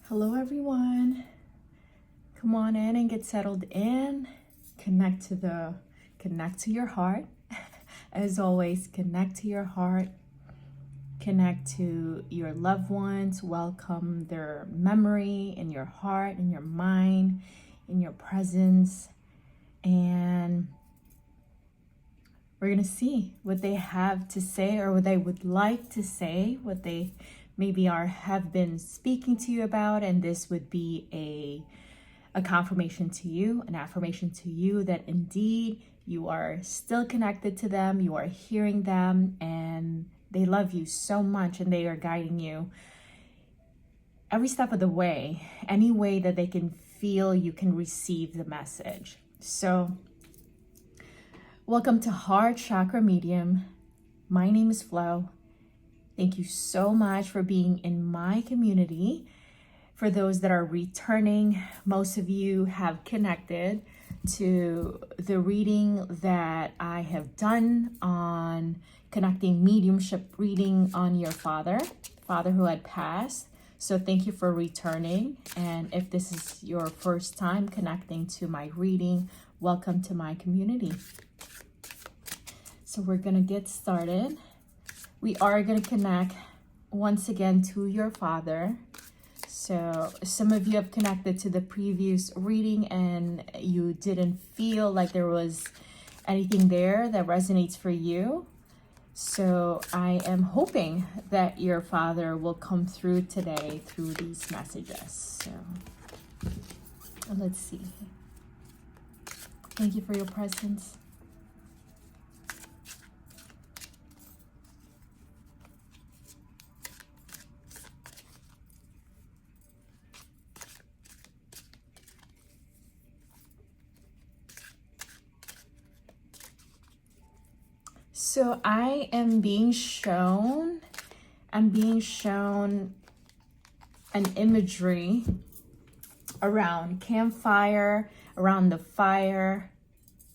Hello everyone. Come on in and get settled in. Connect to your heart. As always, connect to your heart. Connect to your loved ones. Welcome their memory in your heart, in your mind, in your presence. And we're going to see what they have to say or what they would like to say, what they maybe have been speaking to you about, and this would be a confirmation to you, an affirmation to you that indeed you are still connected to them, you are hearing them, and they love you so much and they are guiding you every step of the way, any way that they can feel you can receive the message. So welcome to Heart Chakra Medium. My name is Flo. Thank you so much for being in my community. For those that are returning, most of you have connected to the reading that I have done on connecting mediumship reading on your father who had passed. So thank you for returning. And if this is your first time connecting to my reading, welcome to my community. So we're gonna get started. We are going to connect once again to your father. So some of you have connected to the previous reading and you didn't feel like there was anything there that resonates for you. So I am hoping that your father will come through today through these messages. So let's see. Thank you for your presence. So I am being shown an imagery around campfire, around the fire.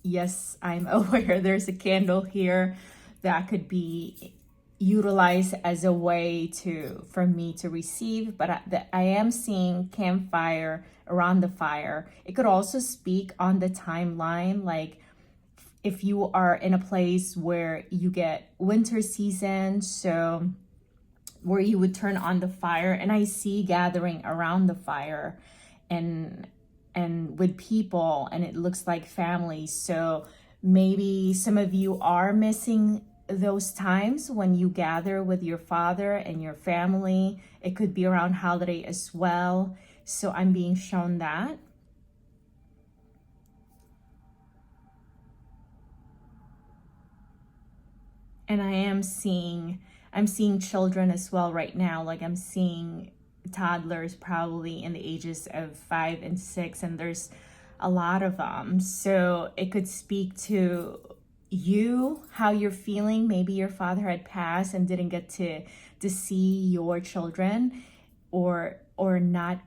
Yes, I'm aware there's a candle here that could be utilized as a way for me to receive, but I am seeing campfire around the fire. It could also speak on the timeline, like if you are in a place where you get winter season, so where you would turn on the fire, and I see gathering around the fire and with people, and it looks like family. So maybe some of you are missing those times when you gather with your father and your family. It could be around holiday as well. So I'm being shown that. And I'm seeing children as well right now. Like I'm seeing toddlers probably in the ages of 5 and 6, and there's a lot of them. So it could speak to you, how you're feeling. Maybe your father had passed and didn't get to see your children, or not.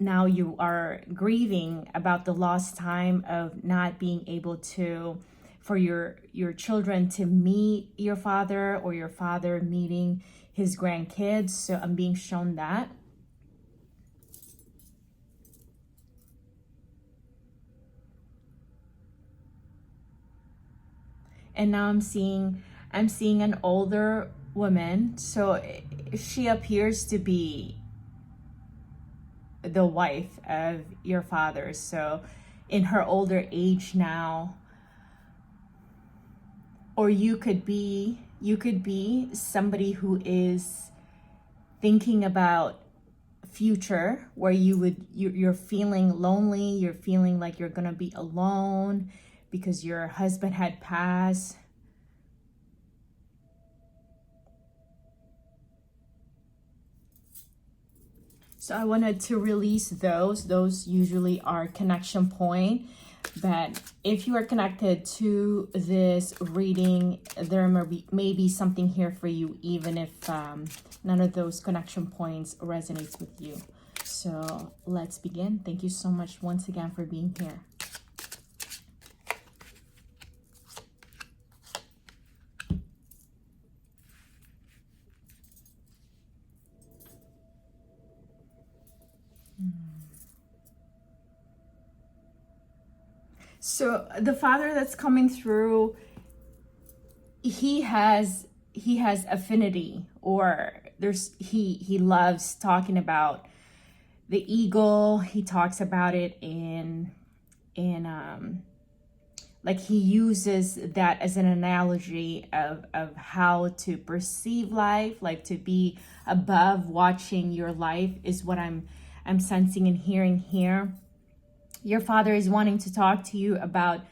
Now you are grieving about the lost time of not being able to, for your children to meet your father, or your father meeting his grandkids. So I'm being shown that. And now I'm seeing an older woman. So she appears to be the wife of your father. So in her older age now. Or you could be somebody who is thinking about future, where you're feeling lonely, you're feeling like you're gonna be alone because your husband had passed. So I wanted to release those usually are connection point. But if you are connected to this reading, there may be something here for you, even if none of those connection points resonates with you. So let's begin. Thank you so much once again for being here. So the father that's coming through, he has affinity, or he loves talking about the eagle. He talks about it in like he uses that as an analogy of how to perceive life, like to be above watching your life is what I'm sensing and hearing here. Your father is wanting to talk to you about,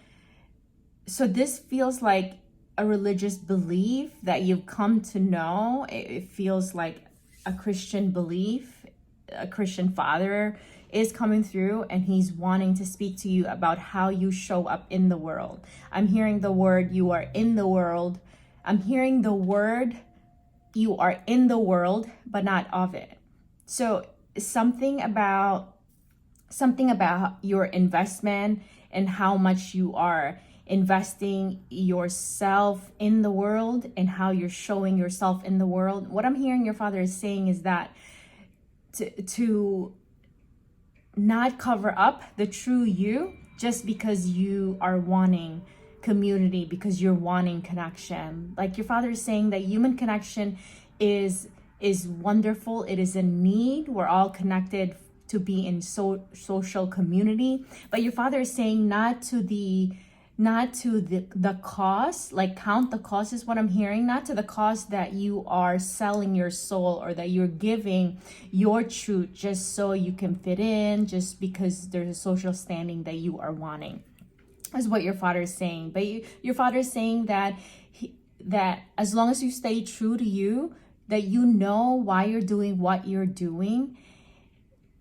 so this feels like a religious belief that you've come to know. It feels like a Christian belief. A Christian father is coming through, and he's wanting to speak to you about how you show up in the world. I'm hearing the word you are in the world. I'm hearing the word you are in the world, but not of it. So something about your investment and how much you are investing yourself in the world and how you're showing yourself in the world. What I'm hearing your father is saying is that to not cover up the true you just because you are wanting community, because you're wanting connection. Like your father is saying that human connection is wonderful. It is a need. We're all connected to be in social community. But your father is saying not to the cost, like count the cost is what I'm hearing, not to the cost that you are selling your soul or that you're giving your truth just so you can fit in, just because there's a social standing that you are wanting, is what your father is saying. But your father is saying that that as long as you stay true to you, that you know why you're doing what you're doing,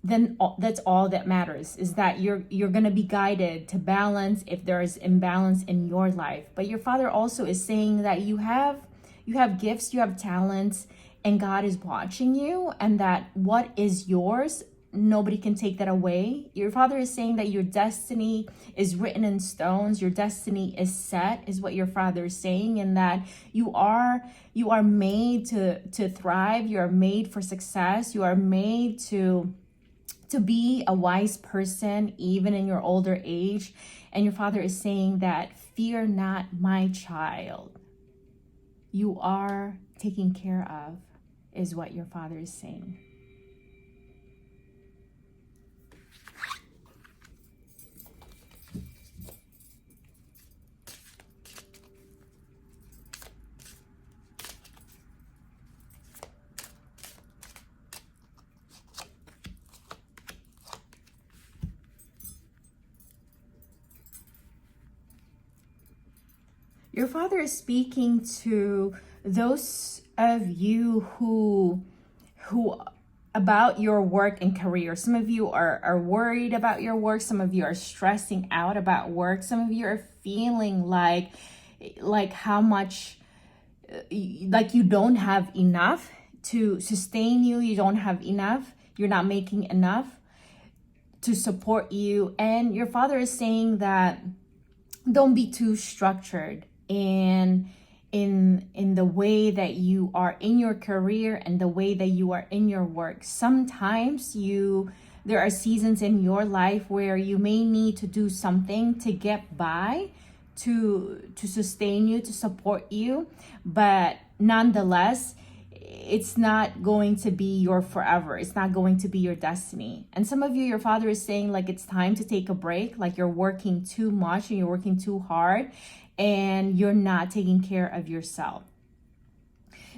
then that's all that matters, is that you're going to be guided to balance if there is imbalance in your life. But your father also is saying that you have gifts, you have talents, and God is watching you, and that what is yours, nobody can take that away. Your father is saying that your destiny is written in stones, your destiny is set, is what your father is saying, and that you are made to thrive, you are made for success, you are made to be a wise person even in your older age. And your father is saying that, fear not, my child, you are taken care of, is what your father is saying. Your father is speaking to those of you who about your work and career. Some of you are worried about your work. Some of you are stressing out about work. Some of you are feeling like how much, like you don't have enough to sustain you. You don't have enough. You're not making enough to support you. And your father is saying that don't be too structured in the way that you are in your career and the way that you are in your work. Sometimes there are seasons in your life where you may need to do something to get by, to sustain you, to support you, but nonetheless, it's not going to be your forever. It's not going to be your destiny. And some of you, your father is saying like it's time to take a break, like you're working too much and you're working too hard and you're not taking care of yourself.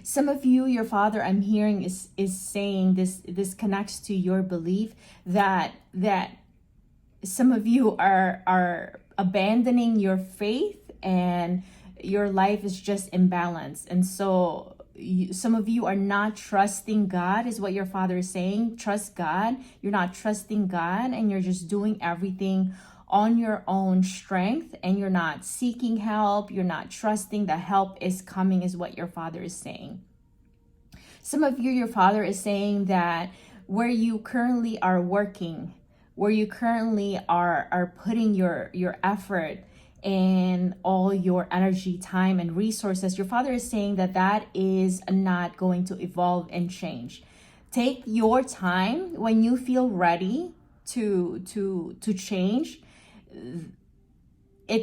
Some of you, your father, I'm hearing is saying this connects to your belief that some of you are abandoning your faith and your life is just imbalanced. And so some of you are not trusting God, is what your father is saying. Trust God. You're not trusting God and you're just doing everything on your own strength and you're not seeking help. You're not trusting that help is coming, is what your father is saying. Some of you, your father is saying that where you currently are working, where you currently are putting your effort and all your energy, time, and resources, your father is saying that is not going to evolve and change. Take your time. When you feel ready to change,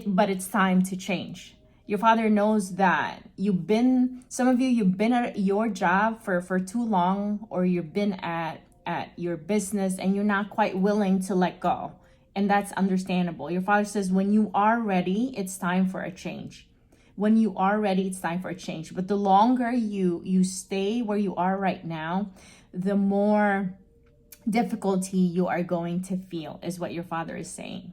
but it's time to change. Your Father knows that some of you, you've been at your job for too long, or you've been at your business and you're not quite willing to let go. And that's understandable. Your Father says, when you are ready, it's time for a change. When you are ready, it's time for a change. But the longer you stay where you are right now, the more difficulty you are going to feel, is what your Father is saying.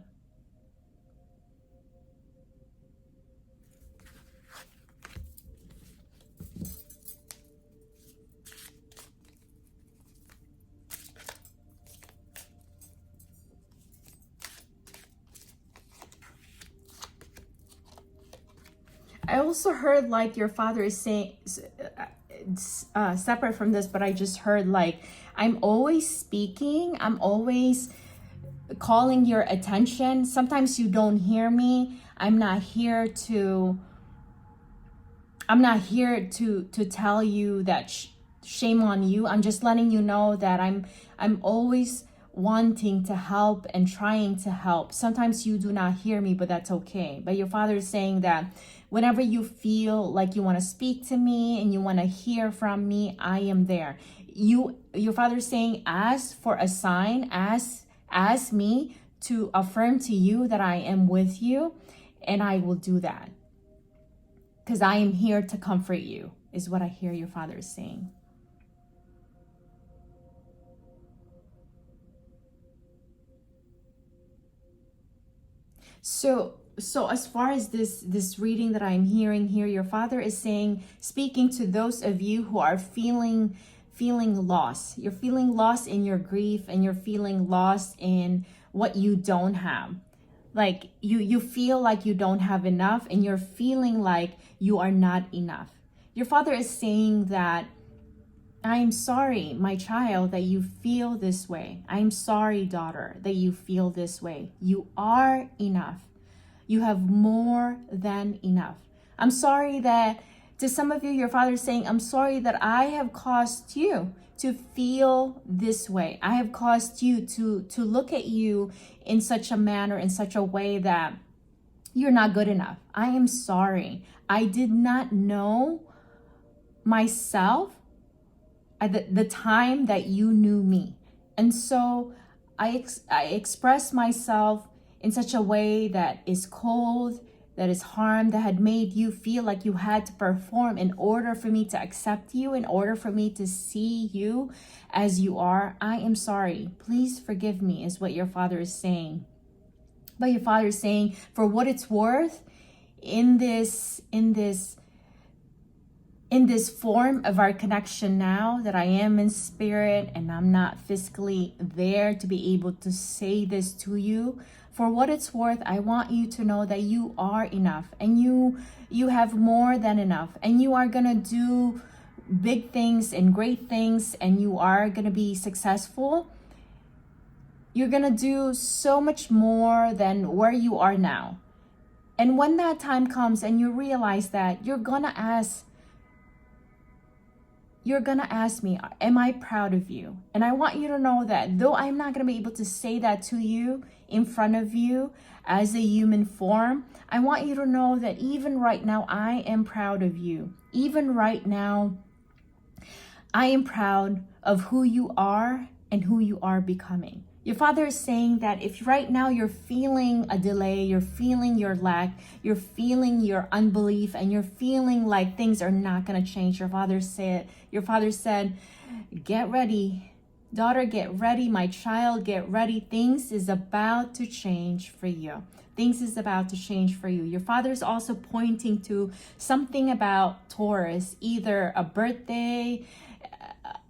I also heard like your Father is saying, separate from this, but I just heard like, I'm always speaking, I'm always calling your attention. Sometimes you don't hear me. I'm not here to tell you that shame on you. I'm just letting you know that I'm always wanting to help and trying to help. Sometimes you do not hear me, but that's okay. But your Father is saying that whenever you feel like you want to speak to me and you want to hear from me, I am there. Your Father is saying, ask for a sign, ask me to affirm to you that I am with you, and I will do that. Because I am here to comfort you, is what I hear your Father is saying. So as far as this reading that I'm hearing here, your Father is saying, speaking to those of you who are feeling lost. You're feeling lost in your grief, and you're feeling lost in what you don't have. Like you feel like you don't have enough, and you're feeling like you are not enough. Your Father is saying that, I am sorry, my child, that you feel this way. I am sorry, daughter, that you feel this way. You are enough. You have more than enough. I'm sorry that, to some of you, your Father is saying, I'm sorry that I have caused you to feel this way. I have caused you to look at you in such a manner, in such a way that you're not good enough. I am sorry. I did not know myself at the time that you knew me. And so I expressed myself in such a way that is cold, that is harm, that had made you feel like you had to perform in order for me to accept you, in order for me to see you as you are. I am sorry. Please forgive me, is what your Father is saying. But your Father is saying, for what it's worth, in this form of our connection now, that I am in spirit and I'm not physically there to be able to say this to you, for what it's worth, I want you to know that you are enough, and you have more than enough, and you are gonna do big things and great things, and you are gonna be successful. You're gonna do so much more than where you are now. And when that time comes and you realize that, you're gonna ask me, am I proud of you? And I want you to know that though I'm not going to be able to say that to you in front of you as a human form, I want you to know that even right now, I am proud of you. Even right now, I am proud of who you are and who you are becoming. Your Father is saying that if right now you're feeling a delay, you're feeling your lack, you're feeling your unbelief, and you're feeling like things are not going to change, your Father said, get ready. Daughter, get ready. My child, get ready. Things is about to change for you. Things is about to change for you. Your Father is also pointing to something about Taurus, either a birthday,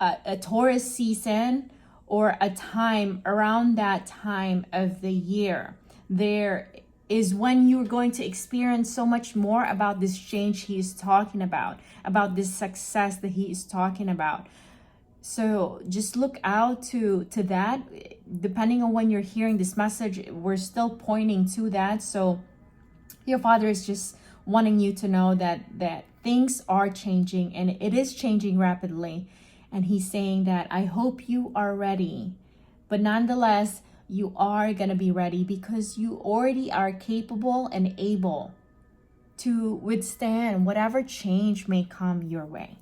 a Taurus season, or a time around that time of the year. There is when you're going to experience so much more about this change he is talking about this success that he is talking about. So just look out to that. Depending on when you're hearing this message, we're still pointing to that. So your Father is just wanting you to know that things are changing, and it is changing rapidly. And he's saying that I hope you are ready. But nonetheless, You are going to be ready because you already are capable and able to withstand whatever change may come your way.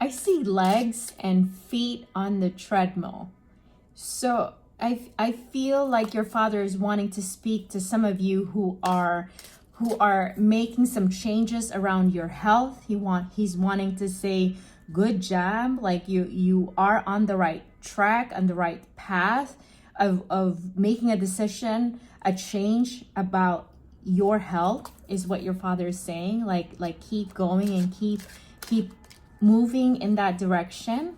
I see legs and feet on the treadmill. So I feel like your Father is wanting to speak to some of you who are making some changes around your health. He's wanting to say, good job, like you are on the right track, on the right path of making a decision, a change about your health is what your Father is saying. Like keep going and keep moving in that direction.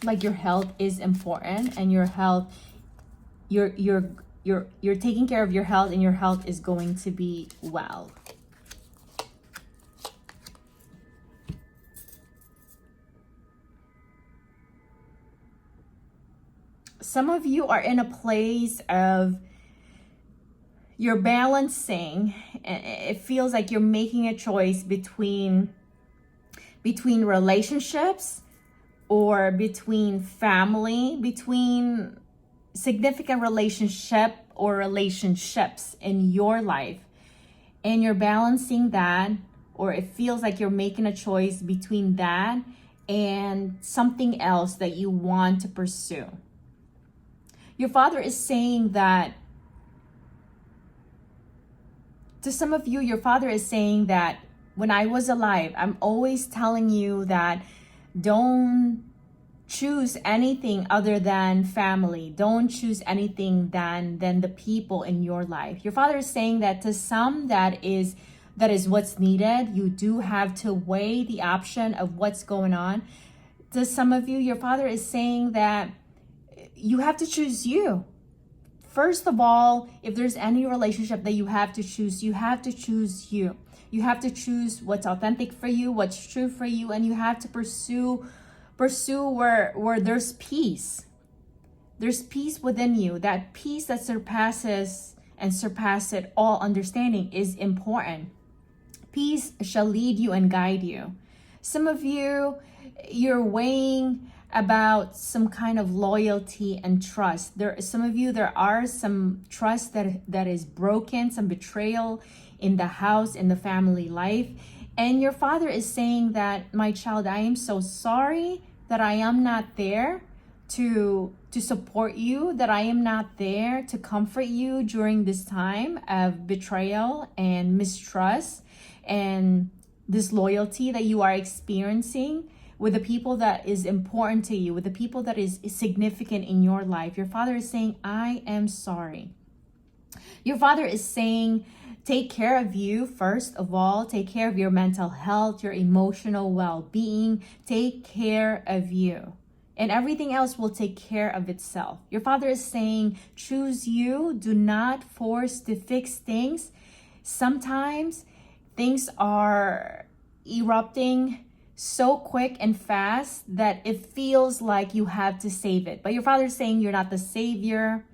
Like your health is important, and your health, you're taking care of your health, and your health is going to be well. Some of you are in a place of you're balancing. It feels like you're making a choice between relationships, or between family, between significant relationship or relationships in your life. And you're balancing that, or it feels like you're making a choice between that and something else that you want to pursue. Your Father is saying that, to some of you, your Father is saying that when I was alive, I'm always telling you that don't choose anything other than family. Don't choose anything than the people in your life. Your Father is saying that to some, that is what's needed. You do have to weigh the option of what's going on. To some of you, your Father is saying that you have to choose you. First of all, if there's any relationship that you have to choose, you have to choose you. You have to choose what's authentic for you, what's true for you, and you have to pursue where there's peace. There's peace within you. That peace that surpasses all understanding is important. Peace shall lead you and guide you. Some of you, you're weighing about some kind of loyalty and trust. Some of you, there are some trust that is broken, some betrayal in the house, in the family life. And your Father is saying that, my child, I am so sorry that I am not there to support you, that I am not there to comfort you during this time of betrayal and mistrust and disloyalty that you are experiencing with the people that is important to you, with the people that is significant in your life. Your Father is saying, I am sorry. Your Father is saying, take care of you first of all. Take care of your mental health, your emotional well-being. Take care of you. And everything else will take care of itself. Your Father is saying, choose you. Do not force to fix things. Sometimes things are erupting so quick and fast that it feels like you have to save it. But your Father is saying you're not the savior.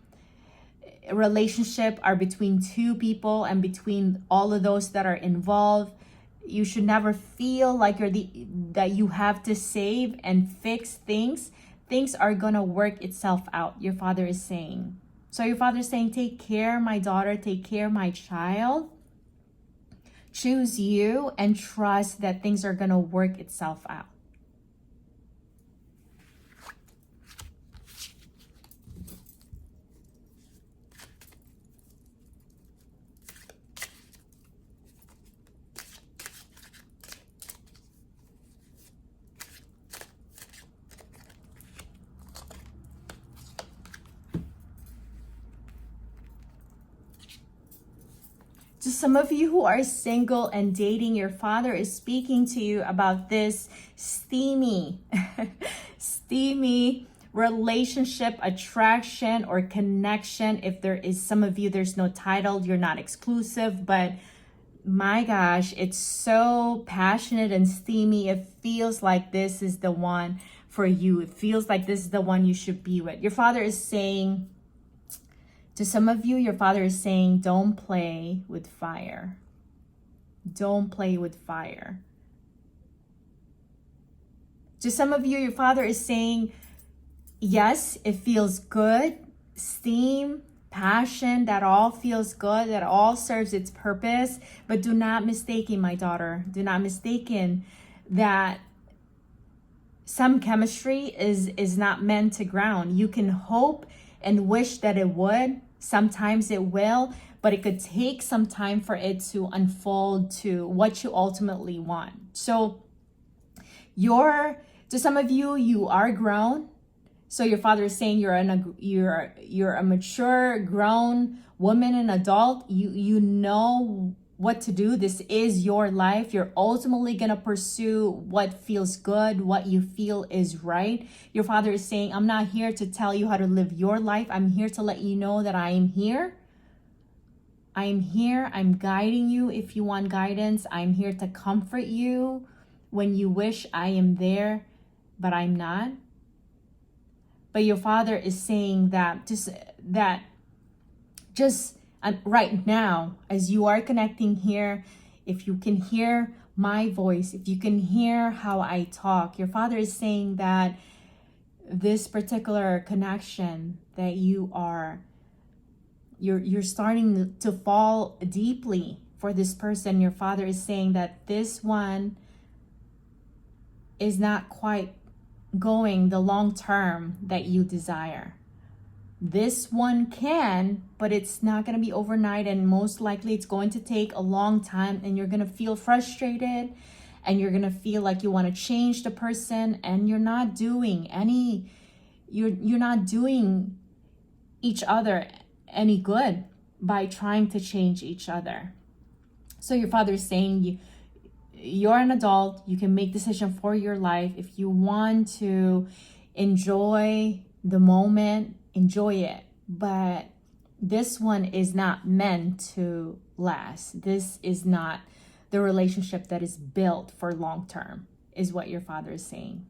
Relationship are between two people and between all of those that are involved. You should never feel like that you have to save and fix things. Things are gonna work itself out, your Father is saying. So your Father is saying, take care, my daughter, take care, my child. Choose you and trust that things are gonna work itself out. To some of you who are single and dating, your Father is speaking to you about this steamy relationship, attraction, or connection. If there is some of you, there's no title, you're not exclusive, but my gosh, it's so passionate and steamy. It feels like this is the one for you. It feels like this is the one you should be with. Your Father is saying, to some of you, your Father is saying, don't play with fire. Don't play with fire. To some of you, your Father is saying, yes, it feels good, steam, passion, that all feels good, that all serves its purpose, but do not mistaken, my daughter, do not mistaken that some chemistry is not meant to ground. You can hope and wish that it would. Sometimes it will, but it could take some time for it to unfold to what you ultimately want. So to some of you, you are grown. So your Father is saying you're a mature, grown woman and adult. You know what to do. This is your life. You're ultimately gonna pursue what feels good, what you feel is right. Your Father is saying, I'm not here to tell you how to live your life. I'm here to let you know that I am here. I am here. I'm guiding you if you want guidance. I'm here to comfort you when you wish I am there, but I'm not. But your Father is saying that just right now, as you are connecting here, if you can hear my voice, if you can hear how I talk, your Father is saying that this particular connection that you're starting to fall deeply for this person. Your Father is saying that this one is not quite going the long term that you desire. This one can, but it's not going to be overnight, and most likely it's going to take a long time, and you're going to feel frustrated, and you're going to feel like you want to change the person, and you're not doing each other any good by trying to change each other. So your Father is saying you're an adult. You can make decision for your life. If you want to enjoy the moment, enjoy it. But this one is not meant to last. This is not the relationship that is built for long term, is what your Father is saying.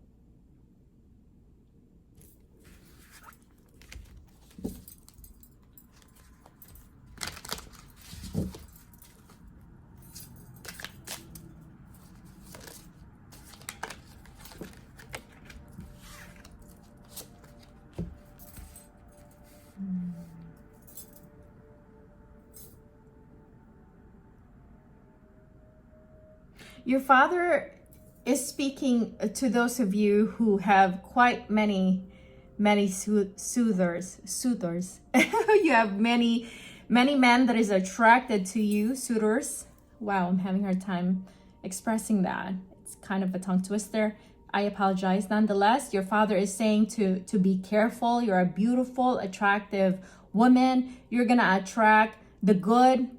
Your Father is speaking to those of you who have quite many suitors. You have many men that is attracted to you, suitors. Wow, I'm having a hard time expressing that. It's kind of a tongue twister. I apologize. Nonetheless, your Father is saying to be careful. You're a beautiful, attractive woman. You're gonna attract the good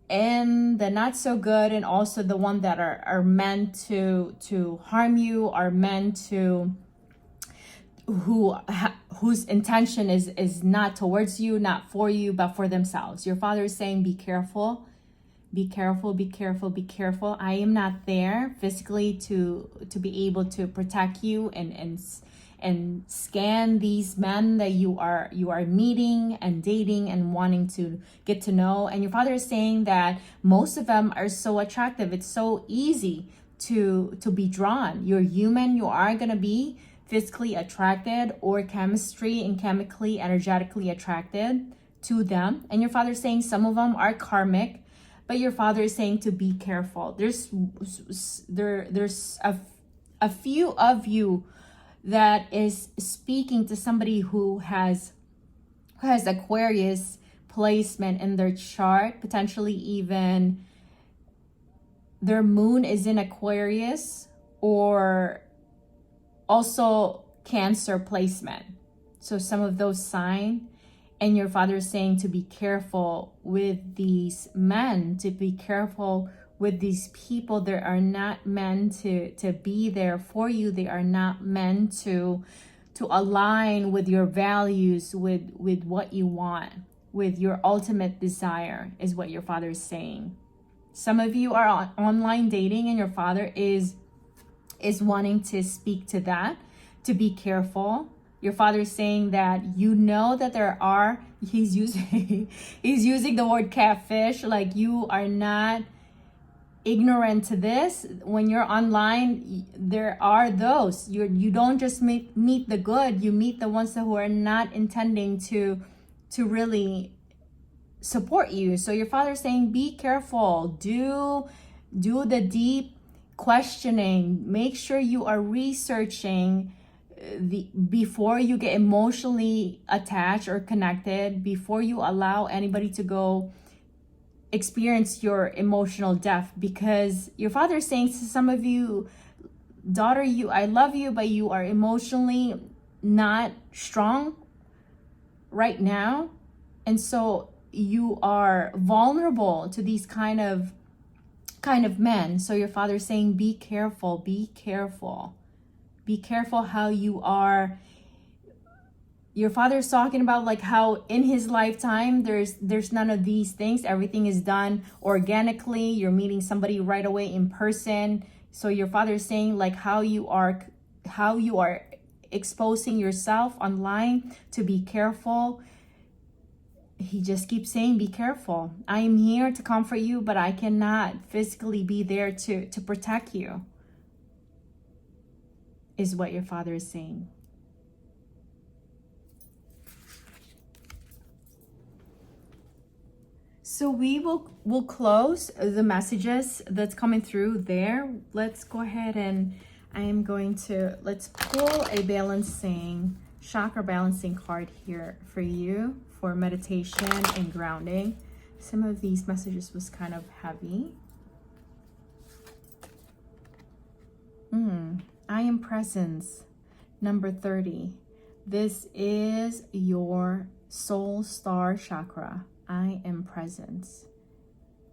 and the not so good, and also the one that are meant to harm you, are meant to whose intention is not towards you, not for you, but for themselves. Your Father is saying, be careful, be careful, be careful, be careful. I am not there physically to be able to protect you and scan these men that you are meeting and dating and wanting to get to know. And your Father is saying that most of them are so attractive. It's so easy to be drawn. You're human. You are going to be physically attracted or chemistry and chemically, energetically attracted to them. And your Father is saying some of them are karmic, but your Father is saying to be careful. There's a few of you that is speaking to somebody who has Aquarius placement in their chart, potentially even their moon is in Aquarius, or also Cancer placement. So some of those signs. And your Father is saying to be careful with these men, to be careful with these people. They are not meant to be there for you. They are not meant to align with your values, with what you want, with your ultimate desire, is what your Father is saying. Some of you are on online dating and your father is wanting to speak to that, to be careful. Your father is saying that you know that there are, he's using he's using the word catfish, like you are not ignorant to this. When you're online, there are those. You don't just meet the good, you meet the ones who are not intending to really support you. So your father is saying be careful, do the deep questioning, make sure you are researching before you get emotionally attached or connected, before you allow anybody to go experience your emotional depth. Because your father is saying to some of you, daughter, I love you, but you are emotionally not strong right now, and so you are vulnerable to these kind of men. So your father is saying be careful, be careful, be careful how you are. Your father is talking about like how in his lifetime there's none of these things. Everything is done organically. You're meeting somebody right away in person. So your father is saying like how you are exposing yourself online, to be careful. He just keeps saying be careful. I am here to comfort you, but I cannot physically be there to protect you, is what your father is saying. So we'll close the messages that's coming through there. Let's go ahead and let's pull a balancing, chakra balancing card here for you for meditation and grounding. Some of these messages was kind of heavy. I am presence, number 30. This is your soul star chakra. I am presence.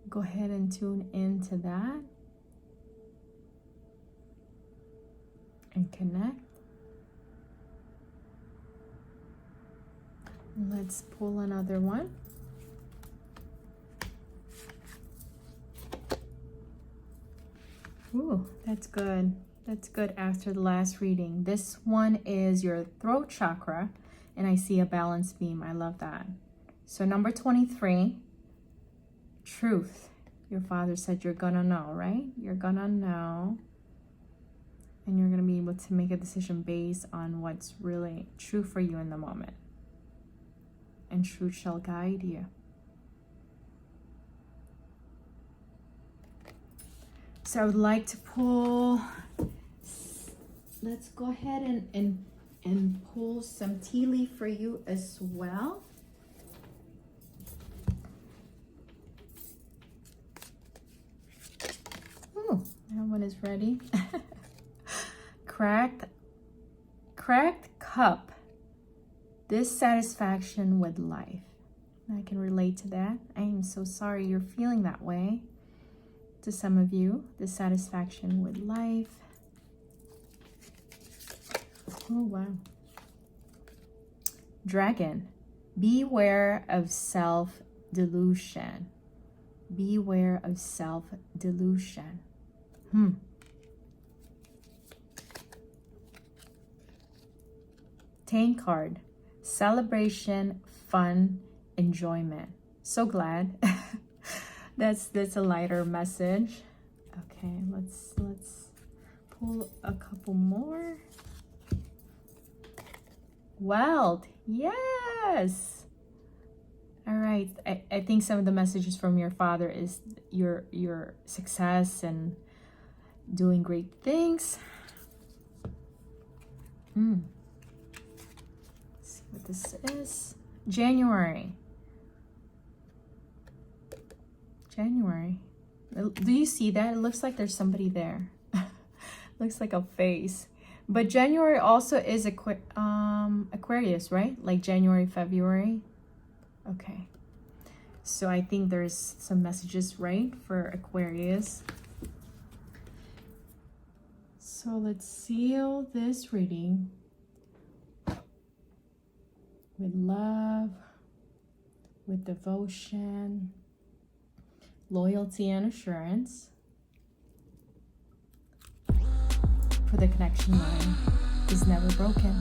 Go ahead and tune into that and connect. Let's pull another one. Ooh, that's good. That's good after the last reading. This one is your throat chakra, and I see a balance beam. I love that. So number 23, truth. Your father said you're gonna know, right? You're gonna know. And you're gonna be able to make a decision based on what's really true for you in the moment. And truth shall guide you. So I would like to pull, let's go ahead and pull some tea leaf for you as well. Oh, that one is ready. Cracked cup. Dissatisfaction with life. I can relate to that. I am so sorry you're feeling that way. To some of you, dissatisfaction with life. Oh, wow. Dragon. Beware of self-delusion. Beware of self-delusion. Tank card. Celebration, fun, enjoyment. So glad. That's a lighter message. Okay, let's pull a couple more. Wealth. Yes. All right. I think some of the messages from your father is your success and doing great things. Let's see what this is. January. Do you see that? It looks like there's somebody there. Looks like a face. But January also is Aquarius, right? Like January, February. Okay. So I think there's some messages, right, for Aquarius. So let's seal this reading with love, with devotion. loyalty and assurance. For the connection line is never broken.